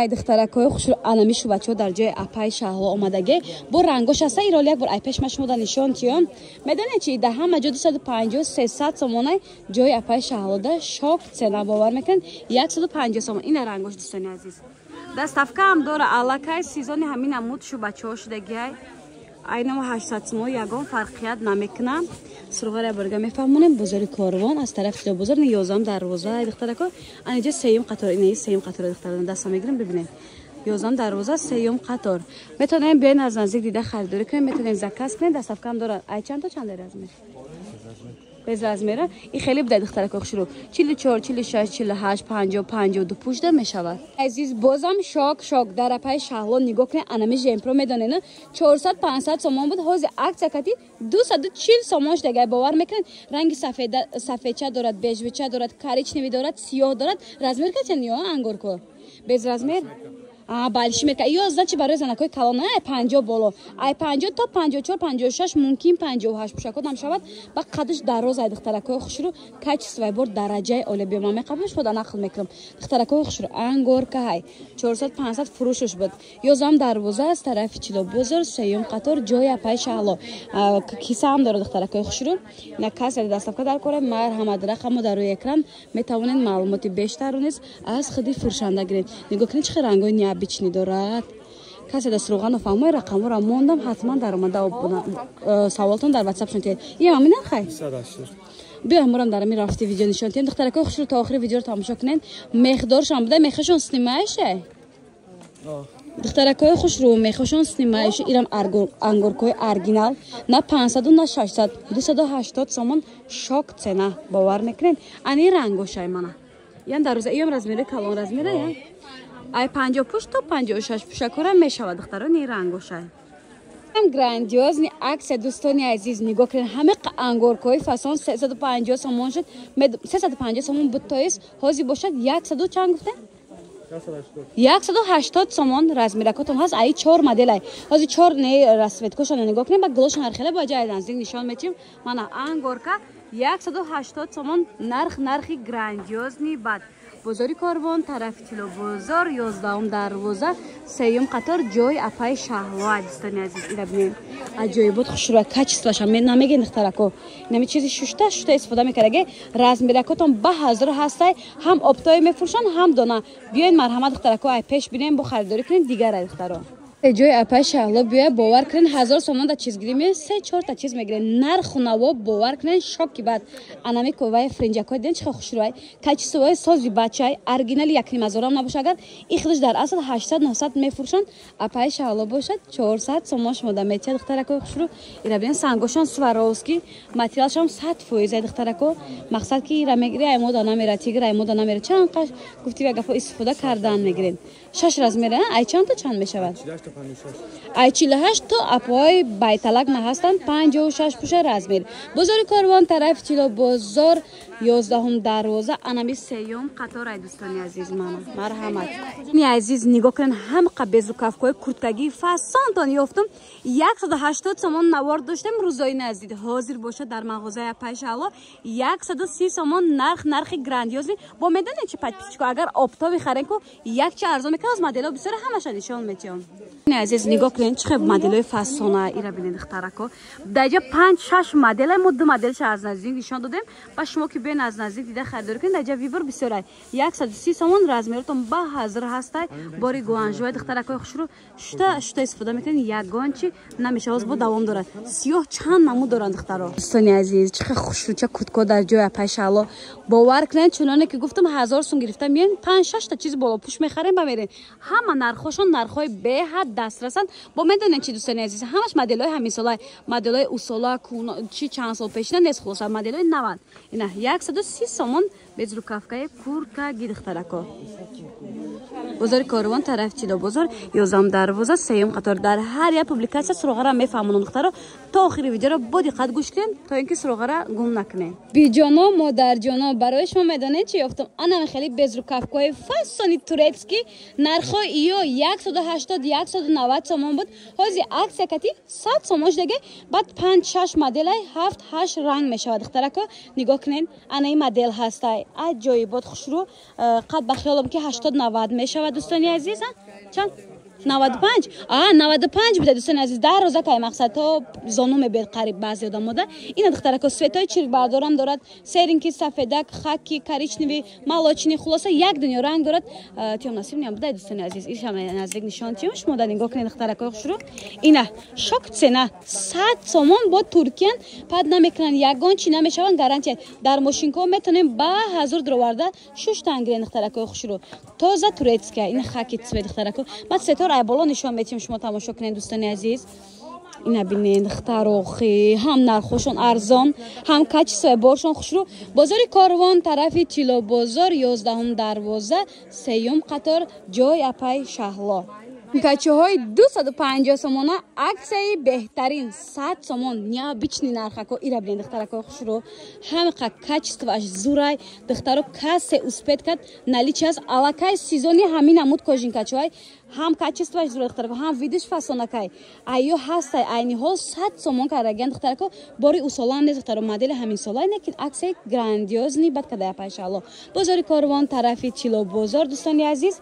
دخترکای خوش آنامیشو بچه در جای اپای شهلا آمدگی با رنگش است ایرانی یک بار ایپش مشمودا نشان تیون میدونی چی ده هم مجود 150 300 سومونه جای اپای شهلا ده شاک سنا باور میکن 150 سومون این رنگش دوستانی عزیز دستافکا هم داره علاقه سیزن همین عمود شو بچه‌هاش دیگه اینم 800 سوم یگان فرقیت نمیکنه سرغره برگه میفهمونیم بزرگ کاروان از طرف چه بزرگ 11 دروازه دخترکا اینجا سیم قطار اینه سیم قطار دختران دست میگیریم ببینید 11 دروازه سیم قطار میتونیم بیاین از نزدیک دیده خریداری کنیم میتونیم زکاس کنیم دست کم داره ای چند تا چند رزمیر bez razmera این خیلی بده دخترکا خوشرو 44 46 48 50 52 پوش ده میشود عزیز بازم شاک در اپای شهلا نگاه کنه انمی جمپرو میدونه نه 400 500 سومان بود حوز عکس کتی 240 سومانش دیگه باور میکنن رنگ سفید دارد بیژ دارد کاریچ نمی دارد سیاه دارد رزمیر که چنیه انگور کو bez razmer بالشی میکنه یا از چی برای زنکای کلانه 50 بالا ای 50 تا 54 56 ممکن 58 پوشاکات هم شود با قدش دراز ای دخترکای خوشرو کچ سویبور درجه اولی بیام قبلش خدا نقل میکنم دخترکای خوشرو انگور که های 400 500 فروشش بود یا زم دروازه از طرف چیلو بزرگ سیوم قطار جای اپای شهلا کیسه هم داره دخترکای خوشرو نکاس دستافکا در کار مرحمت رقمو در روی اکران میتوانید معلوماتی بیشتر رو نیست از خودی فروشنده گیرید نگاه کنید چه رنگای بیچنی دارد کسی دست روغن فهمای رقم را موندم حتما در اومده سوالتون در واتساپ شدید یه همین خیر بیا همورم در می رفتی ویدیو نشون تیم دخترکای خوش رو تا آخر ویدیو رو تماشا کنین مقدارش هم بده میخشون سنیمایشه دخترکای خوش رو میخشون سنیمایشه ایران انگورکای اورجینال نه 500 نه 600 280 سومون شاک цена باور میکنین انی رنگوشای منه یان در روز ایام رزمیره کلان رزمیره یا ای 50 پوش تا 56 پوشاکورا میشود دختران این رنگوشه هم گراندیوز نی عکس دوستانی عزیز نگاه کنین همه انگورکای فسان 350 سومون شد 350 سومون بود تایس حاضی باشد 100 چند گفته 180 سومون رزمیرکاتون هست ای 4 مدل ای حاضی 4 نه رسمت کوشن نگاه کنین با گلوشن هر خیلی با جای نزدیک نشان میتیم من انگورکا 180 سومون نرخی گراندیوز نی بعد بزاری کاروان طرف تلو بزار 11 دروازه سیوم قطار جای اپای شهلا دوستان عزیز اینا ببینید جای بود خوش رو کچ سلاش هم نمیگه دخترکو نمی چیزی شوشته استفاده میکنه رزمیرکاتون به حاضر هسته هم اپتای میفروشن هم دونه بیاین مرحمت دخترکو ای پیش بینیم با خریداری کنین دیگر دخترا جای اپای شهلا بیا باور کنین 1000 سومون دا چیز گیریم 3 4 تا چیز میگیره نرخ نوا باور کنین شوکی بعد انامی کوای فرنجاکای دن چه خوش روی کچ سوای سازی بچای اورجینال یک نمازورام نباشه اگر این خودش در اصل 800 900 میفروشن اپای شهلا باشد 400 سوماش مود میچه دخترکو خوش رو اینا ببین سانگوشان سواروسکی ماتریالش هم 100% دخترکو مقصد کی را میگیره ای مود انا میره تیگر ای مود انا میره چند قش گفتی وگا استفاده کردن میگیرین 6 راز میره ای چند تا چند میشود ای 48 تا اپای بایتلک نه هستن 56 پوش رزمیر بزرگ کاروان طرف چیلو بازار 11 دروازه انامی سیوم قطار ای دوستانی عزیز من مرحمت نی عزیز نگاه کن هم قبض و کفکای کورتگی فسان تا یافتم 180 سومون نوار داشتم روزای نزدیک حاضر باشه در مغازه اپای شهلا 130 سومون نرخ گراندیوزی با میدن چه پچیچکو اگر آپتا بخرین کو یک چه ارزان میکنه از مدل بسیار همش نشون میتیم عزیز نگاه کنین چه مدلای فسانه ایرا ببینید دخترکو دیگه 5 6 مدل مود مدلش از نزدیک نشون دادم با شما که بین از نزدیک دیده خریداری کنید دیگه ویور بسیار 130 سومون رزمیرتون با حاضر هسته باری گوانجوی دخترکای خوش رو شتا استفاده میکنین یگان چی نمیشه باز با دوام داره سیاه چند نمود دارن دخترا دوستان عزیز چه خوش رو چه کودکو در جای اپای شهلا باور کنین چونانه که گفتم 1000 سوم گرفتم میان 5 6 تا چیز بالا پوش میخرین بمیرین همه نرخشون نرخای به حد دسترسن با میدونین چی دوستان عزیز همش مدلای همین سالای مدلای اوسولا چی چند سال پیش نه نس خلاص مدلای 90 اینا 130 سومون bez rukavkaya kurka gidixtarako بزرگ کاروان طرف چیلو بزرگ 11 دروازه سیوم قطار در هر یک پوبلیکاسیا سراغ را میفهمونن دخترا تا آخر ویدیو رو با دقت گوش کنین تا اینکه سراغ را گم نکنه بی جانا مادر جانا برای شما میدونید چی یافتم انا خیلی bez rukavkای فاسونی تورецکی نرخ ایو 180 890 сомон буд. Ҳозир аксия кати 100 сомон шудаги. Баъд 5-6 моделай 7-8 ранг мешавад. Духтарако нигоҳ кунед. Ана ин модел ҳастай. Аҷоибот хушрӯ. Қад ба хиёлам ки 80-90 мешавад дӯстони азиз. Чанд? 95 95 буде دوستان عزیز در روزه که مقصد تا زانو میبید قریب بعضی آدم موده اینا دختره که سویتای چرک بردارم دارد سرینکی سفیدک خاکی کریچنوی مالوچنی خلاصه یک دنیا رنگ دارد تیم نصیب نیم بوده دوستان عزیز این هم نزدیک نشان تیمش موده نگاه کنید دختره که خوشرو اینا شوک سنا 100 سومون با ترکیه پد نمیکنن یگان چی نمیشون گارانتی در ماشینکو میتونیم با 1000 دروارده 6 تا انگرین دختره که خوشرو تازه تورецкая این خاکی سوید دختره که بعد ای بالا نشان میتیم شما تماشا کنید دوستان عزیز اینا ببینید اختراخی هم نرخشون ارزان هم کچسو بارشون خوشرو بازار کاروان طرف تیلا بازار 11 دروازه سیوم قطار جای اپای شهلا کچه های 250 سومونه عکسی بهترین 100 سومون نیا بیچنی نرخه کو ایرا ببینید دخترکو خوشرو هم کچستواش زورای دخترو کاس اسپت کد نلیچ از علاقه سیزونی همین عمود کوژین کچهای هم کچستواش زورای دخترکو هم ویدش فاسونکای ایو هستای عینی ها 100 سومون کارگان دخترکو باری اصولان دخترو مدل همین سالای نکن عکسی گراندیوز نی بد کدای پایشالو بازار کاروان طرفی تیلا بازار دوستانی عزیز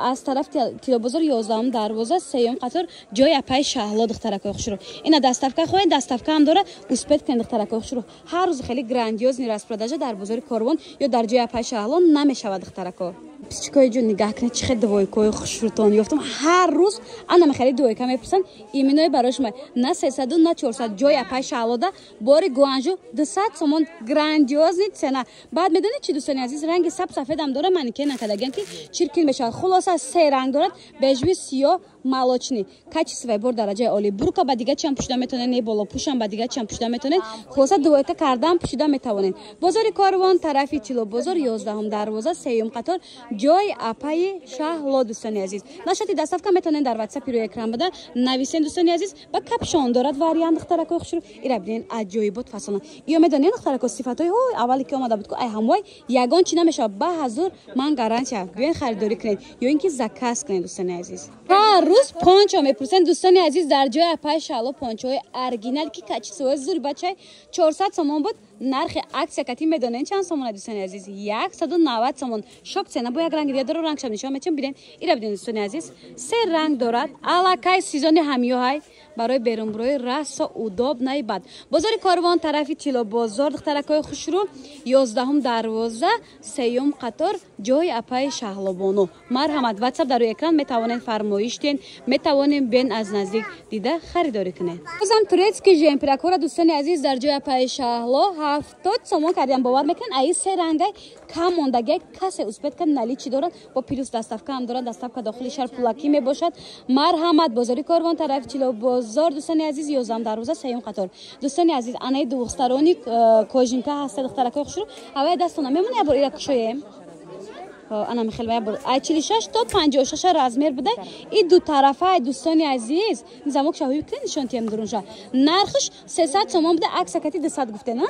از طرف تیلا بازار 11 دروازه سیوم قطار جای اپای شهلا دخترکو خوشرو اینا دستافکا خوین دستافکا هم داره اسپت کن دخترکو خوشرو هر روز خیلی گراندیوز نی راسپروداژ در بازار کاروان یا در جای اپای شهلا نمیشود دخترکو پسیچکای جون نگاه کنید چقدر دوایکای خوشروتون یافتم هر روز انا میخرید دوایکا میپرسن ایمینای براش ما نه 300 نه 400 جای اپای شهلا ده باری گوانجو 200 سومون گراندیوز نی سنا بعد میدونید چی دوستان عزیز رنگ سفید هم داره منیکن نکردگن که چرکین بشه خلاصه سه رنگ دارد بژوی سیاه молочный качество бор дараҷаи олӣ бурка ба дига чам пӯшида метавонед не боло пӯшам ба дига чам пӯшида метавонед хулоса дуойка кардан пӯшида метавонед бозори корвон тарафи тило бозор 11 дарвоза сеюм қатор ҷои апаи шаҳло дӯстони азиз нашоти дастафка метавонед дар ватсапи рӯи экран буда нависен дӯстони азиз ба капшон дорад вариант духтаракои хушрӯ ира бинен аҷоибот фасона иё медонед духтарако сифатҳои аввале ки омада буд ку ай ҳамвай ягон чи намешавад ба ҳазур ман гарантия биёед харидорӣ кунед ё ин ки заказ кунед дӯстони азиз روز پانچ میپرسن دوستان عزیز در جای اپای شالو پانچهای ارگینال کی کچسوی زور بچای 400 سومون بود نرخ عکس کتی میدونن چند سومونه دوستان عزیز 190 سومون شوک سنا با یک رنگ دیگه رو رنگ شب نشون میچم ببینید اینا ببینید دوستان عزیز سه رنگ دارد علاقه سیزن همیوهای برای بیرونبروی راست و удоб نایباد بازار کاروان طرفی تیلا بازار دخترکای خوشرو 11 دروازه سیوم قطار جای اپای شهلابانو مرحمت واتساپ در روی اکران میتوانید فرمایش دین میتوانیم بین از نزدیک دیده خریداری کنید بازم تورецкий ژمپراکورا دوستان عزیز در جای اپای شهلا 70 سومون کردیم باور میکنن ای سه رنگای کم موندگی کاسه اسپت کن نلی چی دارد با پیروز دستافکا هم دارد دستافکا داخلی شهر پولاکی می باشد مرحمت بازاری کاروان طرف تیلا بازار دوستان عزیز 11 دروازه سیوم قطار دوستان عزیز انای دوسترانی کوژینکا هست دخترکای خوشرو اوای دستونه میمونه یا برای کشویم انا میخوام باید 46 تا 56 رزمیر بوده این دو طرفه دوستان عزیز زموک شاهی کنید نشون تیم درونجا نرخش 300 سومون بوده عکس کتی 200 گفته نه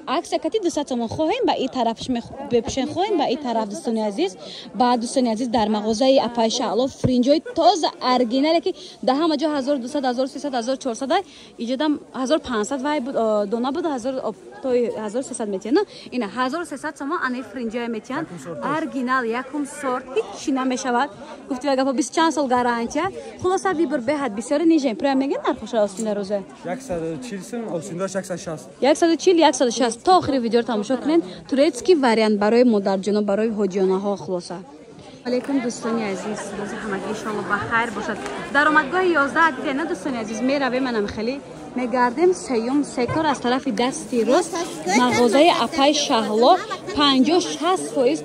عکس کتی 200 سومون خواهیم با این طرفش بپوشین خواهیم با این طرف دوستان عزیز بعد دوستان عزیز در مغازه اپای شالو فرنجای تازه ارگیناله که ده همه جا 1200 1300 1400 ایجادم 1500 وای بود دونا بود 1000 تا 1300 میتین نه این 1300 سومون انای فرنجای میتین ارگینال якум сорт هیچ نمیشود گفتی اگه 20 چند سال گارانتی خلاص ویبر بهت بسیار نیجیم پریم میگن نرخش آستین روزه 140 سم آستینداش 160 160 تا آخر ویدیو رو تماشا کنین تورецкий وریانت برای مادرجانا برای حاجیانا ها خلاصه علیکم دوستانی عزیز روز همگی شما بخیر باشد درآمدگاه 11 دیگه دوستانی عزیز میرویم منم خیلی میگردیم سیوم سکتور از طرف دستی راست مغازه اپای شهلا 50-60%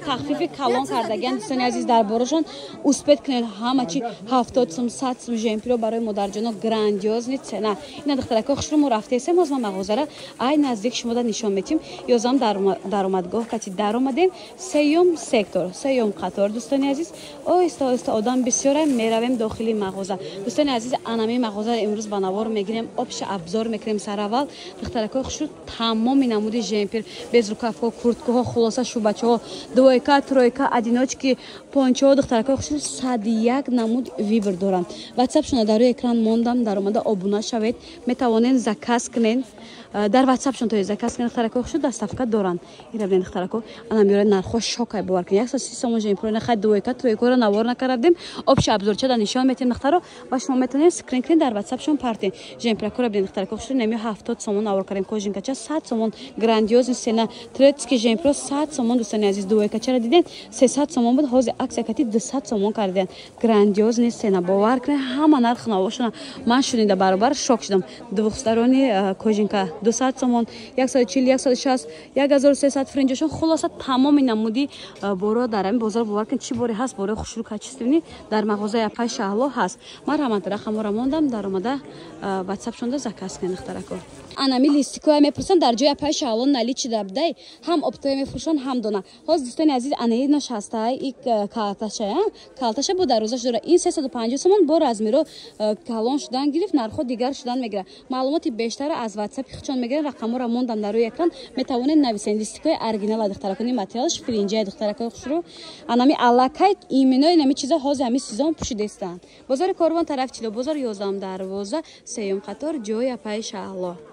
تخفیف کلان کردگان دوستان عزیز در بارشون اسپت کنید همه چی 70 سم 100 سم ژمپرو برای مادرجانا گراندیوز نیست نه اینا دخترکا خوشرو رفته سم از مغازه را ای نزدیک شما دا نشون میتیم 11 درآمدگاه کتی در اومدیم سیوم سکتور سیوم قطار دوستان عزیز آهسته آدم بسیار میرویم داخلی مغازه دوستان عزیز انامی مغازه امروز با نوار میگیریم آبش обзор мекунем сараввал духтаракои хушрӯ тамоми намуди жемпер без рукавҳо курткаҳо хулоса шӯбачаҳо двойка тройка одиночки пончаҳо духтаракои хушрӯ 101 намуд вибр доранд. ватсапшона дар рӯи экран мондам дар омада обуна шавед метавонен заказ кунен дар ватсапшон то заказ кунен духтаракои хушрӯ доставка доранд. ира бинед духтарако ана меёрад нархҳо шокай бовар кунед 130 сомон жемпер нахай двойка тройкаро навор накардем обши обзорчада нишон метем духтаро ва шумо метавонед скрин кунед дар ватсапшон партен жемперакора бинед духтарако хушрӯ неми 70 сомон навор кардем кожинкача 100 сомон грандиозный сена турецкий жемпер 100 сомон дӯстони азиз двойкачара диден 300 сомон буд ҳозир аксия кати 200 сомон карден грандиозный сена бовар кунед ҳама нарх навошона ман шунида баробар шок шудам двухсторони кожинка 200 сомон 140 160 1300 фринҷошон хулоса тамоми намуди боро дар ами бозор бовар кунед чӣ боре ҳаст бораи хушрӯ качествени дар мағозаи апай шаҳло ҳаст марҳамат рақамҳоро мондам дар омада ватсапшонда заказ кунед духтарако анами листикоя мепурсанд дар ҷои апай шаҳло наличи дабдай ҳам оптоя мефурӯшанд ҳам дона ҳозир дӯстони азиз анаи нош ҳастай и калташа бо дарозаш дора ин 350 сомон бо размеро калон шудан гирифт нархҳо дигар шудан мегирад маълумоти бештара аз ватсапи хичон мегирад рақамҳоро мондам дар рӯи экран метавонед нависед листикои оригинала духтаракони материалш фиринҷаи духтаракои хушрӯ анами аллакай иминои нами чиза ҳозир ҳами сезон пӯшидестанд бозори корвон тарафи чило бозор 11 дарвоза 3 қатор ҷои апай шаҳло.